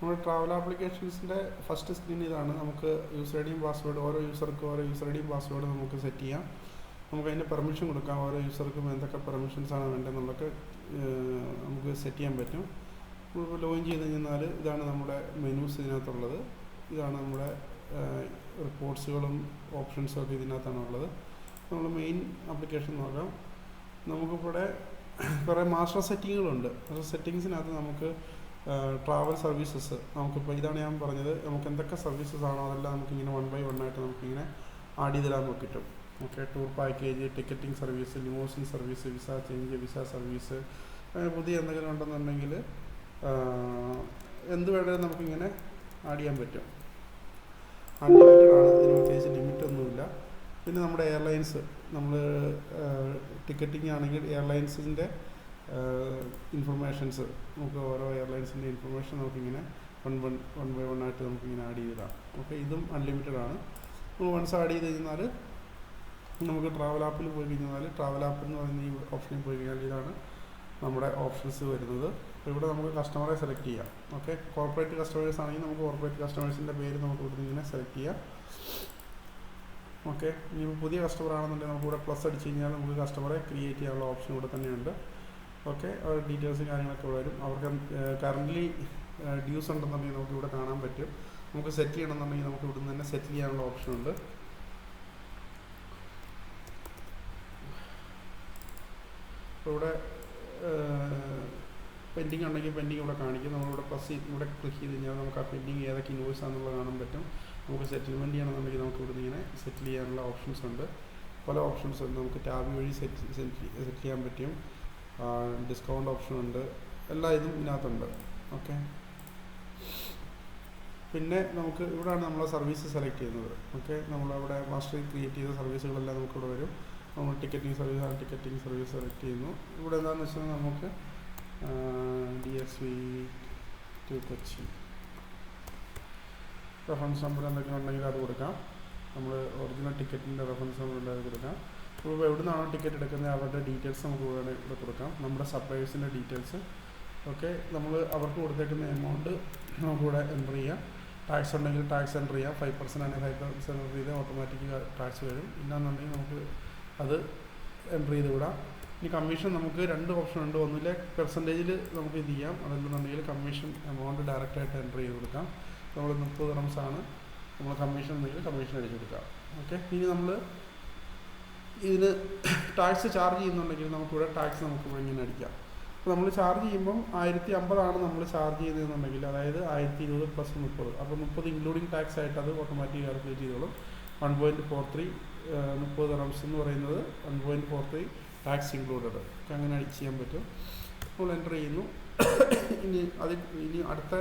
നമ്മുടെ travel ആപ്ലിക്കേഷൻസിൻ്റെ first screen ഇതാണ്. നമുക്ക് യൂസർ ഐ ഡിയും പാസ്വേഡ് ഓരോ യൂസർക്കും ഓരോ യൂസർ ഐ ഡിയും പാസ്വേഡ് നമുക്ക് സെറ്റ് ചെയ്യാം. നമുക്ക് അതിൻ്റെ പെർമിഷൻ കൊടുക്കാം. ഓരോ യൂസർക്കും എന്തൊക്കെ പെർമിഷൻസാണ് വേണ്ടതെന്നുള്ളതൊക്കെ നമുക്ക് സെറ്റ് ചെയ്യാൻ പറ്റും. നമ്മളിപ്പോൾ ലോഗിൻ ചെയ്ത് കഴിഞ്ഞാൽ ഇതാണ് നമ്മുടെ മെനൂസ് ഇതിനകത്തുള്ളത്. ഇതാണ് നമ്മുടെ റിപ്പോർട്ട്സുകളും ഓപ്ഷൻസും ഒക്കെ ഇതിനകത്താണ് ഉള്ളത്. നമ്മൾ മെയിൻ ആപ്ലിക്കേഷൻ നോക്കാം. നമുക്കിവിടെ കുറേ മാസ്റ്റർ സെറ്റിങ്ങുകളുണ്ട്. മാസ്റ്റർ സെറ്റിങ്സിനകത്ത് നമുക്ക് ട്രാവൽ സർവീസസ് നമുക്കിപ്പോൾ ഇതാണ് ഞാൻ പറഞ്ഞത്. നമുക്ക് എന്തൊക്കെ സർവീസസ് ആണോ അതെല്ലാം നമുക്കിങ്ങനെ 1 by 1 ആയിട്ട് നമുക്കിങ്ങനെ ആഡ് ചെയ്ത് തരാൻ കിട്ടും. Okay, tour package, ticketing service, limousine service, visa change, visa service, അങ്ങനെ പുതിയ എന്തെങ്കിലും ഉണ്ടെന്നുണ്ടെങ്കിൽ എന്ത് വേണമെങ്കിലും നമുക്കിങ്ങനെ ആഡ് ചെയ്യാൻ പറ്റും. അൺലിമിറ്റഡ് ആണ്, ഇതിന് പ്രത്യേകിച്ച് ലിമിറ്റൊന്നുമില്ല. പിന്നെ നമ്മുടെ എയർലൈൻസ്, നമ്മൾ ടിക്കറ്റിംഗ് ആണെങ്കിൽ എയർലൈൻസിൻ്റെ ഇൻഫർമേഷൻസ് നമുക്ക് ഓരോ എയർലൈൻസിൻ്റെ ഇൻഫർമേഷൻ നമുക്കിങ്ങനെ 1 by 1 ആയിട്ട് നമുക്കിങ്ങനെ ആഡ് ചെയ്തിടാം. ഓക്കെ, ഇതും അൺലിമിറ്റഡ് ആണ്. നമ്മൾ വൺസ് ആഡ് ചെയ്ത് കഴിഞ്ഞാൽ നമുക്ക് ട്രാവൽ ആപ്പിൽ പോയി കഴിഞ്ഞാൽ ട്രാവൽ ആപ്പ് എന്ന് പറയുന്ന ഈ ഓപ്ഷനിൽ പോയി കഴിഞ്ഞാൽ ഇതാണ് നമ്മുടെ ഓപ്ഷൻസ് വരുന്നത്. അപ്പോൾ ഇവിടെ നമുക്ക് കസ്റ്റമറെ സെലക്ട് ചെയ്യാം. ഓക്കെ, കോർപ്പറേറ്റ് കസ്റ്റമേഴ്സ് ആണെങ്കിൽ നമുക്ക് കോർപ്പറേറ്റ് കസ്റ്റമേഴ്സിൻ്റെ പേര് നമുക്ക് ഇവിടെ ഇങ്ങനെ സെലക്ട് ചെയ്യാം. ഓക്കെ, ഇനി പുതിയ കസ്റ്റമർ ആണെന്നുണ്ടെങ്കിൽ നമുക്ക് ഇവിടെ പ്ലസ് അടിച്ച് കഴിഞ്ഞാൽ നമുക്ക് കസ്റ്റമറെ ക്രിയേറ്റ് ചെയ്യാനുള്ള ഓപ്ഷൻ ഇവിടെ തന്നെയുണ്ട്. ഓക്കെ, അവരുടെ ഡീറ്റെയിൽസും കാര്യങ്ങളൊക്കെ വരും. അവർക്ക് കറൻ്റ്ലി ഡ്യൂസ് ഉണ്ടെന്നുണ്ടെങ്കിൽ നമുക്ക് ഇവിടെ കാണാൻ പറ്റും. നമുക്ക് സെറ്റ് ചെയ്യണമെന്നുണ്ടെങ്കിൽ നമുക്ക് ഇവിടെ നിന്ന് തന്നെ സെറ്റ് ചെയ്യാനുള്ള ഓപ്ഷൻ ഉണ്ട്. അപ്പോൾ ഇവിടെ പെൻഡിങ് ഉണ്ടെങ്കിൽ പെൻഡിങ് ഇവിടെ കാണിക്കും. നമ്മളിവിടെ പ്ലസ് ഇവിടെ ക്ലിക്ക് ചെയ്ത് കഴിഞ്ഞാൽ നമുക്ക് ആ പെൻഡിങ് ഏതൊക്കെ ഇൻവോയ്സ് ആണെന്നുള്ളത് കാണാൻ പറ്റും. നമുക്ക് സെറ്റിൽമെൻറ്റ് ചെയ്യണമെന്നുണ്ടെങ്കിൽ നമുക്ക് ഇവിടെ ഇങ്ങനെ സെറ്റിൽ ചെയ്യാനുള്ള ഓപ്ഷൻസ് ഉണ്ട്. പല ഓപ്ഷൻസ് ഉണ്ട്. നമുക്ക് ടാബ് വഴി സെറ്റ് ചെയ്യാൻ പറ്റും. ഡിസ്കൗണ്ട് ഓപ്ഷൻ ഉണ്ട്. എല്ലാ ഇതും ഇതിനകത്തുണ്ട്. ഓക്കെ, പിന്നെ നമുക്ക് ഇവിടെയാണ് നമ്മളെ സർവീസ് സെലക്ട് ചെയ്യുന്നത്. ഓക്കെ, നമ്മളവിടെ മാസ്റ്റർ ക്രിയേറ്റ് ചെയ്ത സർവീസുകളെല്ലാം നമുക്കിവിടെ വരും. നമ്മൾ ടിക്കറ്റിംഗ് സർവീസ് സെലക്ട് ചെയ്യുന്നു. ഇവിടെ എന്താണെന്ന് വെച്ചാൽ നമുക്ക് DSV to Kochi reference number എന്തെങ്കിലും ഉണ്ടെങ്കിൽ അത് കൊടുക്കാം. നമ്മൾ ഒറിജിനൽ ടിക്കറ്റിൻ്റെ റെഫറൻസ് നമ്പർ ഉണ്ടെങ്കിൽ അത് കൊടുക്കാം. ഇപ്പോൾ എവിടെ നിന്നാണോ ടിക്കറ്റ് എടുക്കുന്നത് അവരുടെ ഡീറ്റെയിൽസ് നമുക്ക് ഇവിടെ കൊടുക്കാം. നമ്മുടെ സപ്ലയേഴ്സിൻ്റെ ഡീറ്റെയിൽസ്. ഓക്കെ, നമ്മൾ അവർക്ക് കൊടുത്തേക്കുന്ന എമൗണ്ട് നമുക്കിവിടെ എൻ്റർ ചെയ്യാം. ടാക്സ് ഉണ്ടെങ്കിൽ ടാക്സ് എൻ്റർ ചെയ്യാം. 5% ആണെങ്കിൽ 5% എൻ്റർ ചെയ്ത് ഓട്ടോമാറ്റിക് ടാക്സ് വരും. ഇല്ലാന്നുണ്ടെങ്കിൽ നമുക്ക് അത് എൻ്റർ ചെയ്ത് വിടാം. ഇനി കമ്മീഷൻ നമുക്ക് 2 ഓപ്ഷൻ ഉണ്ട്. ഒന്നിലെ പെർസെൻറ്റേജിൽ നമുക്ക് ഇത് ചെയ്യാം. അതല്ലെന്നുണ്ടെങ്കിൽ കമ്മീഷൻ എമൗണ്ട് ഡയറക്റ്റായിട്ട് എൻ്റർ ചെയ്ത് കൊടുക്കാം. നമ്മൾ 30 dirhams ആണ് നമ്മൾ കമ്മീഷൻ ഉണ്ടെങ്കിൽ കമ്മീഷൻ അടിച്ചു കൊടുക്കാം. ഓക്കെ, ഇനി നമ്മൾ ഇതിന് ടാക്സ് ചാർജ് ചെയ്യുന്നുണ്ടെങ്കിൽ നമുക്കിവിടെ ടാക്സ് നമുക്കിവിടെ ഇങ്ങനെ അടിക്കാം. അപ്പോൾ നമ്മൾ ചാർജ് ചെയ്യുമ്പം 1050 ആണ് നമ്മൾ ചാർജ് ചെയ്തതെന്നുണ്ടെങ്കിൽ, അതായത് 1020 + 30, അപ്പോൾ 30 ഇൻക്ലൂഡിങ് ടാക്സ് ആയിട്ട് അത് ഓട്ടോമാറ്റിക് കാൽക്കുലേറ്റ് ചെയ്തോളും. 1.43 30 dirhams എന്ന് പറയുന്നത് 1.43 ടാക്സ് ഇൻക്ലൂഡഡ്. അങ്ങനെ അടിച്ച് ചെയ്യാൻ പറ്റും. നമ്മൾ എൻ്റർ ചെയ്യുന്നു. ഇനി അടുത്ത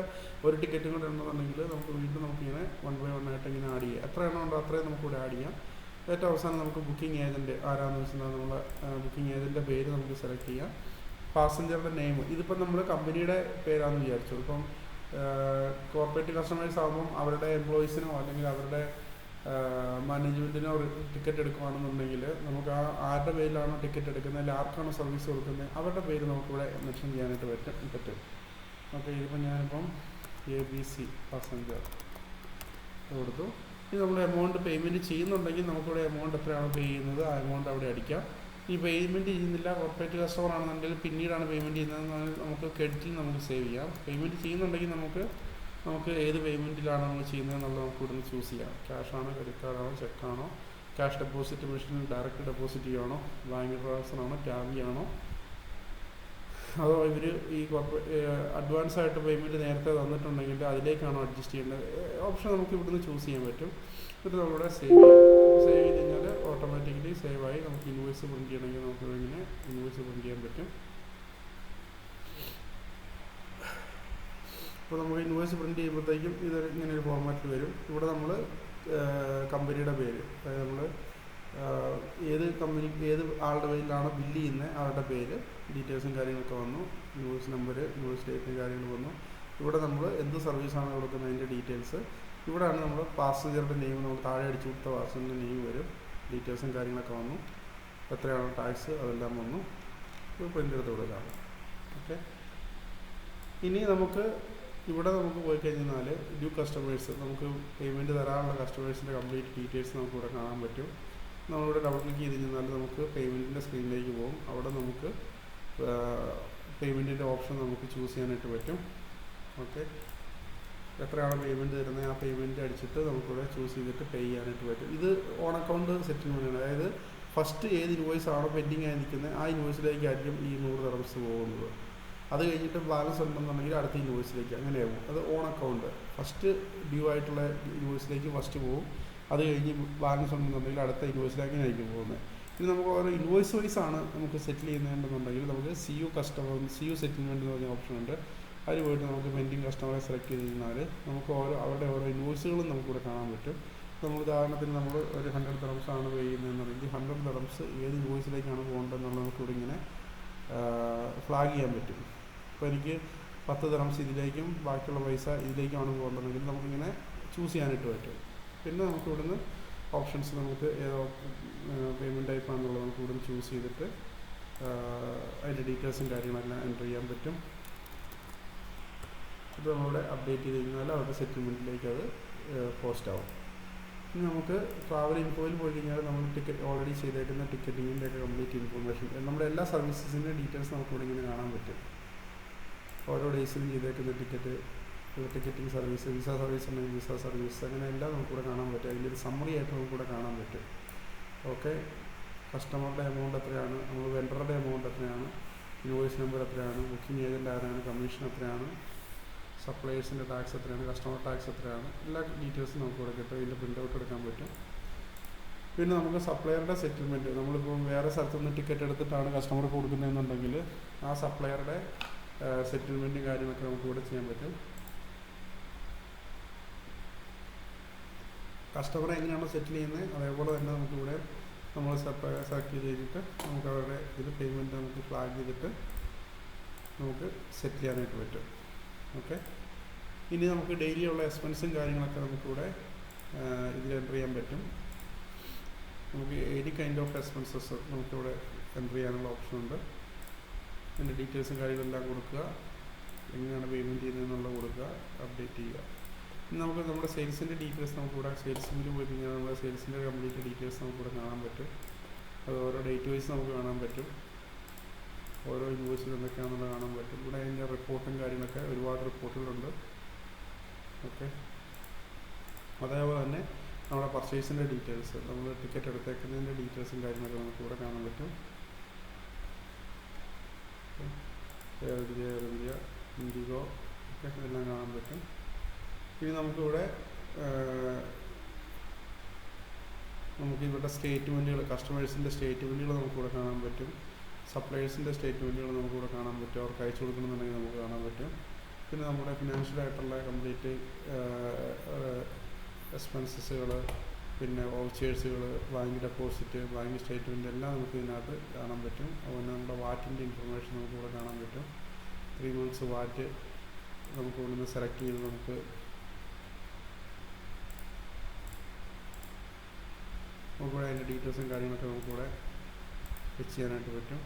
ഒരു ടിക്കറ്റും കൂടെ ഉണ്ടെന്നുണ്ടെങ്കിൽ നമുക്ക് വീണ്ടും നമുക്കിങ്ങനെ 1 by 1 ആയിട്ട് ഇങ്ങനെ ആഡ് ചെയ്യാം. എത്ര എണ്ണം ഉണ്ടോ അത്രയും നമുക്കിവിടെ ആഡ് ചെയ്യാം. ഏറ്റവും അവസാനം നമുക്ക് ബുക്കിംഗ് ഏജൻറ്റ് ആരാണെന്ന് വെച്ചാൽ നമ്മളെ ബുക്കിംഗ് ഏജൻറ്റിൻ്റെ പേര് നമുക്ക് സെലക്ട് ചെയ്യാം. പാസഞ്ചറുടെ നെയിം, ഇതിപ്പം നമ്മൾ കമ്പനിയുടെ പേരാണെന്ന് വിചാരിച്ചു. ഇപ്പം കോർപ്പറേറ്റ് കസ്റ്റമേഴ്സ് ആകുമ്പം അവരുടെ എംപ്ലോയീസിനോ അല്ലെങ്കിൽ അവരുടെ മാനേജ്മെൻറ്റിനോ ടിക്കറ്റ് എടുക്കുകയാണെന്നുണ്ടെങ്കിൽ നമുക്ക് ആരുടെ പേരിലാണോ ടിക്കറ്റ് എടുക്കുന്നത് അല്ലെങ്കിൽ ആർക്കാണോ സർവീസ് കൊടുക്കുന്നത് അവരുടെ പേര് നമുക്കിവിടെ മെൻഷൻ ചെയ്യാനായിട്ട് പറ്റും. ഓക്കെ, ഇതിപ്പോൾ ഞാനിപ്പം ABC പാസഞ്ചർ കൊടുത്തു. ഇനി നമ്മൾ എമൗണ്ട് പേയ്മെൻറ്റ് ചെയ്യുന്നുണ്ടെങ്കിൽ നമുക്കിവിടെ എമൗണ്ട് എത്രയാണോ പേ ചെയ്യുന്നത് ആ എമൗണ്ട് അവിടെ അടിക്കാം. ഈ പേയ്മെൻറ്റ് ചെയ്യുന്നില്ല, കോർപ്പറേറ്റ് കസ്റ്റമർ ആണെന്നുണ്ടെങ്കിൽ പിന്നീടാണ് പേയ്മെൻറ്റ് ചെയ്യുന്നത്, നമുക്ക് ക്രെഡിറ്റിൽ നമുക്ക് സേവ് ചെയ്യാം. പേയ്മെൻറ്റ് ചെയ്യുന്നുണ്ടെങ്കിൽ നമുക്ക് ഏത് പേയ്മെൻറ്റിലാണ് നമ്മൾ ചെയ്യുന്നത് എന്നുള്ളത് നമുക്ക് ഇവിടുന്ന് ചൂസ് ചെയ്യാം. ക്യാഷാണോ, ക്രെഡിറ്റ് കാർഡാണോ, ചെക്കാണോ, ക്യാഷ് ഡെപ്പോസിറ്റ് മെഷീനിൽ ഡയറക്റ്റ് ഡെപ്പോസിറ്റ് ചെയ്യണോ, ബാങ്ക് ട്രാൻസ്ഫർ ആണോ, ടാബി ആണോ, അതോ ഇവർ ഈ അഡ്വാൻസ് ആയിട്ട് പേയ്മെൻറ്റ് നേരത്തെ തന്നിട്ടുണ്ടെങ്കിൽ അതിലേക്കാണോ അഡ്ജസ്റ്റ് ചെയ്യേണ്ടത് ഓപ്ഷൻ നമുക്ക് ഇവിടുന്ന് ചൂസ് ചെയ്യാൻ പറ്റും. എന്നിട്ട് നമ്മളിവിടെ സേവ് ചെയ്ത് കഴിഞ്ഞാൽ ഓട്ടോമാറ്റിക്കലി സേവായി. നമുക്ക് ഇൻവോയ്സ് പ്രിൻറ്റ് ചെയ്യണമെങ്കിൽ നമുക്ക് ഇങ്ങനെ ഇൻവോയ്സ് പ്രിൻറ്റ് ചെയ്യാൻ പറ്റും. അപ്പോൾ നമുക്ക് ഇൻവോയ്സ് പ്രിൻറ്റ് ചെയ്യുമ്പോഴത്തേക്കും ഇത് ഇങ്ങനെ ഒരു ഫോർമാറ്റിൽ വരും. ഇവിടെ നമ്മൾ കമ്പനിയുടെ പേര്, അതായത് നമ്മൾ ഏത് ആളുടെ പേരിലാണോ ബില്ല് ചെയ്യുന്നത് അവരുടെ പേര്, ഡീറ്റെയിൽസും കാര്യങ്ങളൊക്കെ വന്നു. ഇൻവോയ്സ് നമ്പർ, ഇൻവോയ്സ് ഡേറ്റും കാര്യങ്ങൾ വന്നു. ഇവിടെ നമ്മൾ എന്ത് സർവീസാണ് കൊടുക്കുന്നതിൻ്റെ ഡീറ്റെയിൽസ്. ഇവിടെയാണ് നമ്മൾ പാസഞ്ചറുടെ നെയിം, നമ്മൾ താഴെ അടിച്ചു കൊടുത്ത പാസഞ്ചറിൻ്റെ നെയിം വരും. ഡീറ്റെയിൽസും കാര്യങ്ങളൊക്കെ വന്നു. എത്രയാണോ ടാക്സ് അതെല്ലാം വന്നു. ഇത് പ്രിൻ്റ് എടുത്ത് കൊടുക്കാം. ഓക്കെ, ഇനി നമുക്ക് ഇവിടെ നമുക്ക് പോയി കഴിഞ്ഞാൽ ന്യൂ കസ്റ്റമേഴ്സ്, നമുക്ക് പേയ്മെൻറ്റ് തരാനുള്ള കസ്റ്റമേഴ്സിൻ്റെ കംപ്ലീറ്റ് ഡീറ്റെയിൽസ് നമുക്ക് ഇവിടെ കാണാൻ പറ്റും. നമ്മളിവിടെ ഡബിൾ ക്ലിക്ക് ചെയ്ത് കഴിഞ്ഞാൽ നമുക്ക് പേയ്മെൻറ്റിൻ്റെ സ്ക്രീനിലേക്ക് പോകും. അവിടെ നമുക്ക് പേയ്മെൻറ്റിൻ്റെ ഓപ്ഷൻ നമുക്ക് ചൂസ് ചെയ്യാനായിട്ട് പറ്റും. ഓക്കെ, എത്രയാണ് പേയ്മെൻറ്റ് തരുന്നത് ആ പേയ്മെൻറ്റ് അടിച്ചിട്ട് നമുക്കിവിടെ ചൂസ് ചെയ്തിട്ട് പേ ചെയ്യാനായിട്ട് പറ്റും. ഇത് ഓൺ അക്കൗണ്ട് സെറ്റിൽമെൻറ്റാണ്. അതായത് ഫസ്റ്റ് ഏത് ഇൻവോയ്സ് ആണോ പെൻഡിങ് ആയി നിൽക്കുന്നത് ആ ഇൻവോയ്സിലേക്കായിരിക്കും ഈ 100 ദിർഹംസ് പോകുന്നത്. അത് കഴിഞ്ഞിട്ട് ബാലൻസ് ഉണ്ടെന്നുണ്ടെങ്കിൽ അടുത്ത ഇൻവോയ്സിലേക്ക് അങ്ങനെയാവും. അത് ഓൺ അക്കൗണ്ട് ഫസ്റ്റ് ഡ്യൂ ആയിട്ടുള്ള ഇൻവോയ്സിലേക്ക് ഫസ്റ്റ് പോകും. അത് കഴിഞ്ഞ് ബാലൻസ് ഉണ്ടെന്നുണ്ടെങ്കിൽ അടുത്ത ഇൻവോയ്സിലേക്ക് അങ്ങനെയായിരിക്കും പോകുന്നത്. ഇനി നമുക്ക് ഓരോ ഇൻവോയ്സ് വൈസ് ആണ് നമുക്ക് സെറ്റിൽ ചെയ്യുന്നുണ്ടെന്നുണ്ടെങ്കിൽ നമുക്ക് CU സെറ്റിൽമെൻറ്റ് എന്ന് പറഞ്ഞ ഓപ്ഷൻ ഉണ്ട്. അതിൽ പോയിട്ട് നമുക്ക് പെൻഡിങ് കസ്റ്റമറെ സെലക്ട് ചെയ്ത് കഴിഞ്ഞാൽ നമുക്ക് അവരുടെ ഓരോ ഇൻവോയ്സുകളും നമുക്കിവിടെ കാണാൻ പറ്റും. നമ്മൾ ഉദാഹരണത്തിന് നമ്മൾ ഒരു 100 ദിർഹംസ് ആണ് പേ ചെയ്യുന്നതെന്നുണ്ടെങ്കിൽ 100 ദിർഹംസ് ഏത് ഇൻവോയ്സിലേക്കാണ് പോകേണ്ടതെന്നുള്ളത് നമുക്കിവിടെ ഇങ്ങനെ ഫ്ലാഗ് ചെയ്യാൻ പറ്റും. അപ്പോൾ എനിക്ക് 10 ദിർഹംസ് ഇതിലേക്കും ബാക്കിയുള്ള പൈസ ഇതിലേക്കാണ് പോകേണ്ടതെങ്കിൽ നമുക്കിങ്ങനെ ചൂസ് ചെയ്യാനായിട്ട് പറ്റും. പിന്നെ നമുക്ക് ഇവിടുന്ന് ഓപ്ഷൻസ് നമുക്ക് ഏതോ പേയ്മെൻറ്റ് ടൈപ്പ് ആണെന്നുള്ളത് നമുക്ക് ഇവിടുന്ന് ചൂസ് ചെയ്തിട്ട് അതിൻ്റെ ഡീറ്റെയിൽസും കാര്യങ്ങളെല്ലാം എൻ്റർ ചെയ്യാൻ പറ്റും. ഇത് നമ്മളിവിടെ അപ്ഡേറ്റ് ചെയ്ത് കഴിഞ്ഞാൽ അവരുടെ സെറ്റിൽമെൻറ്റിലേക്ക് അത് പോസ്റ്റ് ആവും. ഇനി നമുക്ക് ട്രാവൽ ഇൻഫോയിൽ പോയി കഴിഞ്ഞാൽ നമ്മൾ ഓൾറെഡി ചെയ്തേക്കുന്ന ടിക്കറ്റിങ്ങിൻ്റെ ഒക്കെ കംപ്ലീറ്റ് ഇൻഫർമേഷൻ, നമ്മുടെ എല്ലാ സർവീസസിൻ്റെ ഡീറ്റെയിൽസ് നമുക്കിവിടെ ഇങ്ങനെ കാണാൻ പറ്റും. ഓരോ ഡേയ്സിലും ചെയ്തേക്കുന്ന ടിക്കറ്റിംഗ് സർവീസ്, വിസ സർവീസ് ഉണ്ടെങ്കിൽ വിസ സർവീസ്, അങ്ങനെ എല്ലാം നമുക്കിവിടെ കാണാൻ പറ്റും. അതിൻ്റെ ഒരു സമ്മറി ആയിട്ട് നമുക്കിവിടെ കാണാൻ പറ്റും. ഓക്കെ, കസ്റ്റമറുടെ എമൗണ്ട് എത്രയാണ്, നമ്മൾ വെണ്ടറുടെ എമൗണ്ട് എത്രയാണ്, ഇൻവോയ്സ് നമ്പർ എത്രയാണ്, ബുക്കിംഗ് ഏജൻറ്റ് ആരാണ്, കമ്മീഷൻ എത്രയാണ്, സപ്ലയേഴ്സിൻ്റെ ടാക്സ് എത്രയാണ്, കസ്റ്റമർ ടാക്സ് എത്രയാണ്, എല്ലാ ഡീറ്റെയിൽസും നമുക്കിവിടെ കിട്ടും. ഇതിൻ്റെ പ്രിൻ്റ് ഔട്ട് എടുക്കാൻ പറ്റും. പിന്നെ നമുക്ക് സപ്ലയറുടെ സെറ്റിൽമെൻറ്റ്, നമ്മളിപ്പോൾ വേറെ സ്ഥലത്തുനിന്ന് ടിക്കറ്റ് എടുത്തിട്ടാണ് കസ്റ്റമർക്ക് കൊടുക്കുന്നതെന്നുണ്ടെങ്കിൽ ആ സപ്ലയറുടെ സെറ്റിൽമെൻറ്റും കാര്യങ്ങളൊക്കെ നമുക്കിവിടെ ചെയ്യാൻ പറ്റും. കസ്റ്റമറെ എങ്ങനെയാണോ സെറ്റിൽ ചെയ്യുന്നത് അതേപോലെ തന്നെ നമുക്കിവിടെ നമ്മൾ സെലക്ട് ചെയ്ത് കഴിഞ്ഞിട്ട് നമുക്ക് അവരുടെ ഇതിൽ പേയ്മെൻറ്റ് നമുക്ക് ഫ്ലാഗ് ചെയ്തിട്ട് നമുക്ക് സെറ്റിൽ ചെയ്യാനായിട്ട് പറ്റും. ഓക്കെ, ഇനി നമുക്ക് ഡെയിലി ഉള്ള എക്സ്പെൻസും കാര്യങ്ങളൊക്കെ നമുക്കിവിടെ ഇതിൽ എൻ്റർ ചെയ്യാൻ പറ്റും. നമുക്ക് എനി കൈൻഡ് ഓഫ് എക്സ്പെൻസസ് നമുക്കിവിടെ എൻ്റർ ചെയ്യാനുള്ള ഓപ്ഷൻ ഉണ്ട്. അതിൻ്റെ ഡീറ്റെയിൽസും കാര്യങ്ങളെല്ലാം കൊടുക്കുക, എങ്ങനെയാണ് പേയ്മെൻറ്റ് ചെയ്യുന്നതെന്നുള്ളത് കൊടുക്കുക, അപ്ഡേറ്റ് ചെയ്യുക. ഇനി നമുക്ക് നമ്മുടെ സെയിൽസിൻ്റെ ഡീറ്റെയിൽസ് നമുക്കിവിടെ സെയിൽസിൽ പോയി കഴിഞ്ഞാൽ നമ്മുടെ സെയിൽസിൻ്റെ കംപ്ലീറ്റ് ഡീറ്റെയിൽസ് നമുക്കിവിടെ കാണാൻ പറ്റും. അത് ഓരോ ഡേറ്റ് വൈസ് നമുക്ക് കാണാൻ പറ്റും. ഓരോ ഇൻവോയ്സിൽ എന്തൊക്കെയാണെന്നുള്ളത് കാണാൻ പറ്റും. ഇവിടെ അതിൻ്റെ റിപ്പോർട്ടും കാര്യങ്ങളൊക്കെ ഒരുപാട് റിപ്പോർട്ടുകളുണ്ട്. ഓക്കെ, അതേപോലെ തന്നെ നമ്മുടെ പർച്ചേസിൻ്റെ ഡീറ്റെയിൽസ്, നമ്മൾ ടിക്കറ്റ് എടുത്തേക്കുന്നതിൻ്റെ ഡീറ്റെയിൽസും കാര്യങ്ങളൊക്കെ നമുക്കിവിടെ കാണാൻ പറ്റും. എയർ ഇന്ത്യ, ഇൻഡിഗോ ഒക്കെ എല്ലാം കാണാൻ പറ്റും. ഇനി നമുക്കിവിടെ നമുക്കിവിടെ സ്റ്റേറ്റ്മെൻറ്റുകൾ, കസ്റ്റമേഴ്സിൻ്റെ സ്റ്റേറ്റ്മെൻറ്റുകൾ നമുക്കിവിടെ കാണാൻ പറ്റും. സപ്ലയേഴ്സിൻ്റെ സ്റ്റേറ്റ്മെൻറ്റുകൾ നമുക്കിവിടെ കാണാൻ പറ്റും. അവർക്ക് അയച്ചു കൊടുക്കണമെന്നുണ്ടെങ്കിൽ നമുക്ക് കാണാൻ പറ്റും. പിന്നെ നമ്മുടെ ഫിനാൻഷ്യലായിട്ടുള്ള കംപ്ലീറ്റ് എക്സ്പെൻസസുകൾ, പിന്നെ വൗച്ചേഴ്സുകൾ, ബാങ്ക് ഡെപ്പോസിറ്റ്, ബാങ്ക് സ്റ്റേറ്റ്മെൻറ്റ് എല്ലാം നമുക്ക് ഇതിനകത്ത് കാണാൻ പറ്റും. അതുപോലെ നമ്മുടെ വാറ്റിൻ്റെ ഇൻഫർമേഷൻ നമുക്കിവിടെ കാണാൻ പറ്റും. 3 months വാറ്റ് നമുക്ക് ഇവിടുന്ന് സെലക്ട് ചെയ്ത് നമുക്കിവിടെ അതിൻ്റെ ഡീറ്റെയിൽസും കാര്യങ്ങളൊക്കെ നമുക്കിവിടെ വെച്ച് ചെയ്യാനായിട്ട് പറ്റും.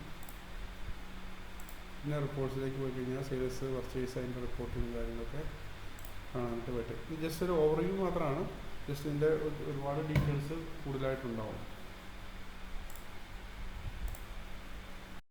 പിന്നെ റിപ്പോർട്ട്സിലേക്ക് പോയി കഴിഞ്ഞാൽ സെയിൽസ്, പർച്ചേസ്, അതിൻ്റെ റിപ്പോർട്ടിങ്ങും കാര്യങ്ങളൊക്കെ കാണാനായിട്ട് പറ്റും. ഇത് ജസ്റ്റ് ഒരു ഓവർവ്യൂ മാത്രമാണ്. ജസ്റ്റ് ഇതിൻ്റെ ഒരുപാട് ഡീറ്റെയിൽസ് കൂടുതലായിട്ടുണ്ടാവും.